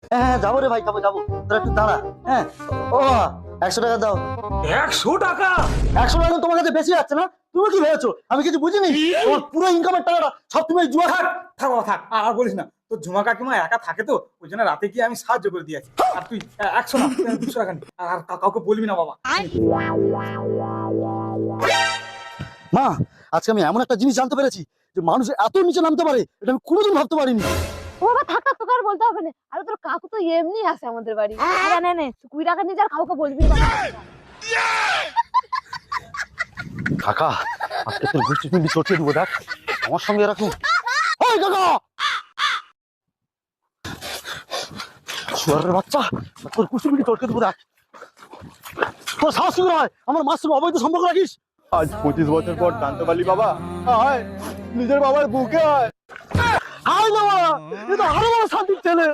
হ্যাঁ হ্যাঁ যাবো রে ভাই, যাবো যাবো, তোরা একটু দাঁড়া। হ্যাঁ ও 100 টাকা দাও। 100 টাকা? 100 টাকা তোমার কাছে বেশি যাচ্ছে না? তুমি কি ভেবেছো আমি কিছু বুঝিনি? তোমার পুরো ইনকামের টাকাটা সব তুমি এই জুয়া থাক থাক বাবা, থাক, আর বলিস না। তোর ঝুমা কাকিমা একা থাকে তো, ওই জন্য রাতে গিয়ে আমি সাহায্য করে দিয়েছি। আর তুই 100 না, 200 টাকা নে। আর কাউকে বলবি না বাবা। মা, আজকে আমি এমন একটা জিনিস জানতে পেরেছি যে মানুষ এত নিচে নামতে পারে, এটা আমি কোনোদিন ভাবতে পারিনি। ও বাবা থাক থাক, তোকে আর বলতে হবে না। আর তোর কাকু তো এমনি আসে আমাদের বাড়ি। নে নে 20 টাকা নিয়ে, আর কাউকে বলবি না। কাকা, আজকে তোর গোষ্ঠী তুমি চটকে দেবো, দেখ আমার সঙ্গে এরকম। ওই কাকা, শুয়ারের বাচ্চা, তোর কুসুমিটি চটকে দেবো, দেখ তোর সাহস কি করে হয় আমার মার সঙ্গে অবৈধ সম্পর্ক রাখিস? আজ 25 বছর পর জানতে পারলি বাবা, আয় নিজের বাবার বুকে আয়। আয় না বাবা, এ তো আরো বড় শান্তির ছেলে।